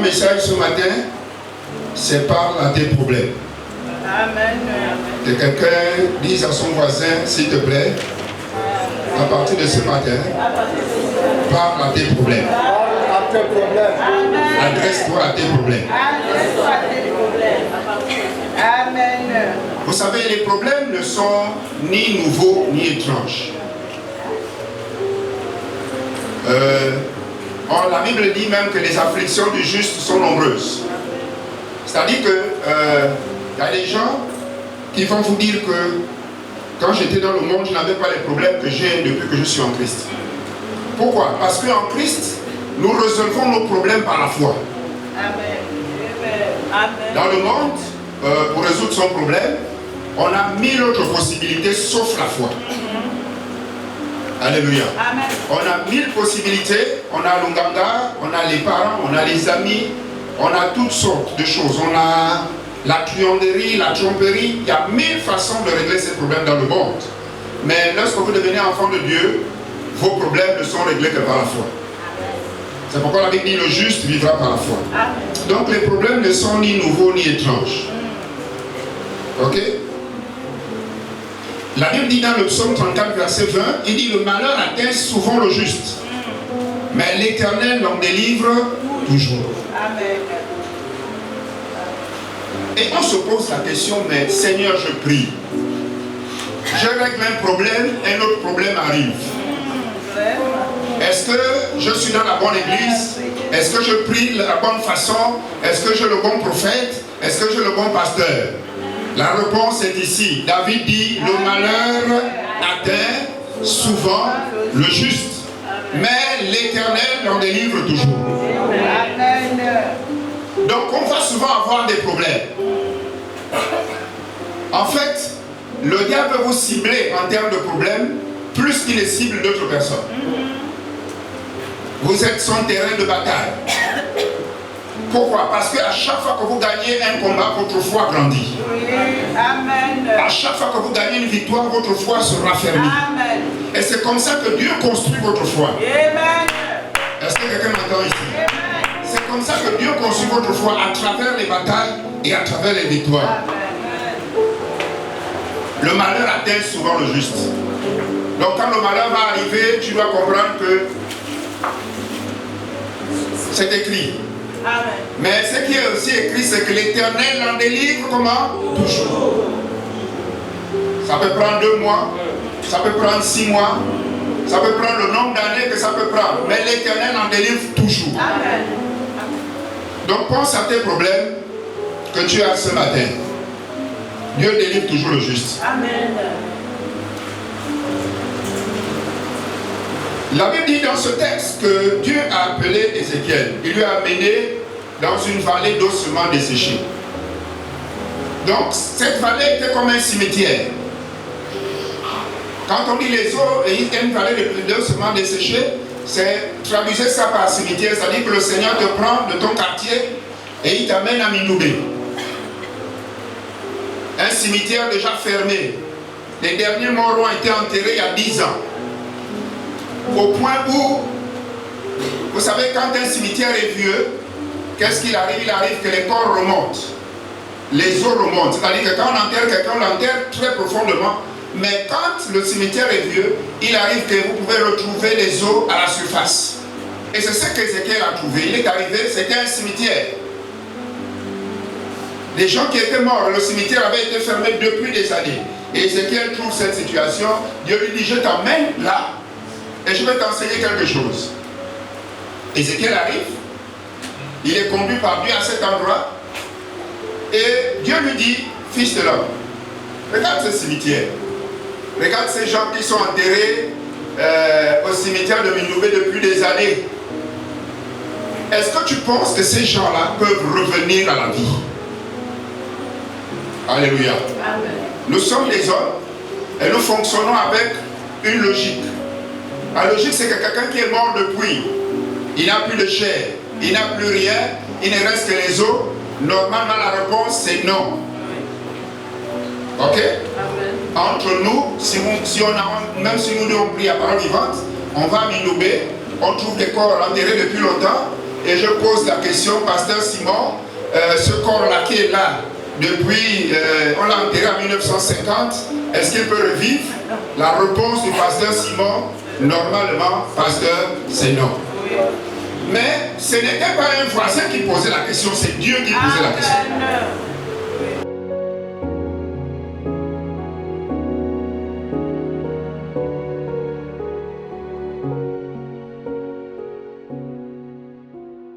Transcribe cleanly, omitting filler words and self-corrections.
message ce matin, c'est parle à tes problèmes. Amen. Que quelqu'un dise à son voisin, s'il te plaît, à partir de ce matin, parle à tes problèmes. Adresse-toi à tes problèmes. Amen. Vous savez, les problèmes ne sont ni nouveaux ni étranges. La Bible dit même que les afflictions du juste sont nombreuses. C'est-à-dire que y a des gens qui vont vous dire que quand j'étais dans le monde, je n'avais pas les problèmes que j'ai depuis que je suis en Christ. Pourquoi? Parce qu'en Christ, nous résolvons nos problèmes par la foi. Amen. Dans le monde, pour résoudre son problème, on a 1000 autres possibilités sauf la foi. Alléluia. Amen. On a 1000 possibilités. On a l'Unganga, on a les parents, on a les amis, on a toutes sortes de choses. On a la truanderie, la tromperie. Il y a 1000 façons de régler ces problèmes dans le monde. Mais lorsque vous devenez enfant de Dieu, vos problèmes ne sont réglés que par la foi. C'est pourquoi la Bible dit le juste vivra par la foi. Donc les problèmes ne sont ni nouveaux ni étranges. Ok? La Bible dit dans le psaume 34, verset 20, il dit le malheur atteint souvent le juste. Mais l'Éternel l'en délivre toujours. Amen. Et on se pose la question, mais Seigneur, je prie. Je règle un problème, un autre problème arrive. Est-ce que je suis dans la bonne église? Est-ce que je prie de la bonne façon? Est-ce que j'ai le bon prophète? Est-ce que j'ai le bon pasteur? La réponse est ici. David dit, le malheur atteint souvent le juste. Mais l'Éternel en délivre toujours. Donc on va souvent avoir des problèmes. En fait, le diable veut vous cibler en termes de problèmes plus qu'il ne cible d'autres personnes. Vous êtes son terrain de bataille. Pourquoi? Parce qu'à chaque fois que vous gagnez un combat, votre foi grandit. Amen. À chaque fois que vous gagnez une victoire, votre foi se raffermit. Amen. Et c'est comme ça que Dieu construit votre foi. Amen. Est-ce que quelqu'un m'entend ici? C'est comme ça que Dieu construit votre foi à travers les batailles et à travers les victoires. Le malheur atteint souvent le juste. Donc quand le malheur va arriver, tu dois comprendre que c'est écrit. Amen. Mais ce qui est aussi écrit, c'est que l'Éternel en délivre comment? Toujours. Ça peut prendre 2 mois, ça peut prendre 6 mois, ça peut prendre le nombre d'années que ça peut prendre. Mais l'Éternel en délivre toujours. Amen. Donc pense à tes problèmes que tu as ce matin. Dieu délivre toujours le juste. Amen. La Bible dit dans ce texte que Dieu a appelé Ézéchiel. Il lui a amené dans une vallée d'ossements desséchés. Donc cette vallée était comme un cimetière. Quand on dit les eaux et une vallée d'ossements desséchés, traduisez ça par cimetière, c'est-à-dire que le Seigneur te prend de ton quartier et il t'amène à Minoubé. Un cimetière déjà fermé. Les derniers morts ont été enterrés il y a 10 ans. Au point où, vous savez, quand un cimetière est vieux, qu'est-ce qu'il arrive? Il arrive que les corps remontent. Les eaux remontent. C'est-à-dire que quand on enterre quelqu'un, on l'enterre très profondément. Mais quand le cimetière est vieux, il arrive que vous pouvez retrouver les eaux à la surface. Et c'est ce qu'Ézéchiel a trouvé. Il est arrivé, c'était un cimetière. Les gens qui étaient morts, le cimetière avait été fermé depuis des années. Et Ézéchiel trouve cette situation. Dieu lui dit, je t'emmène là et je vais t'enseigner quelque chose. Ézéchiel arrive. Il est conduit par Dieu à cet endroit. Et Dieu lui dit, fils de l'homme, regarde ce cimetière. Regarde ces gens qui sont enterrés au cimetière de Minoubé depuis des années. Est-ce que tu penses que ces gens-là peuvent revenir à la vie? Alléluia. Amen. Nous sommes des hommes et nous fonctionnons avec une logique. La logique, c'est que quelqu'un qui est mort depuis, il n'a plus de chair, il n'a plus rien, il ne reste que les os. Normalement, la réponse, c'est non. Ok? Amen. Entre nous, même si nous devons prier à parole vivante, on va à Minoubé, on trouve des corps enterrés depuis longtemps, Et je pose la question, Pasteur Simon, ce corps-là qui est là, depuis, on l'a enterré en 1950, est-ce qu'il peut revivre? La réponse du Pasteur Simon, normalement, Pasteur, c'est non. Mais ce n'était pas un voisin qui posait la question, c'est Dieu qui posait la question.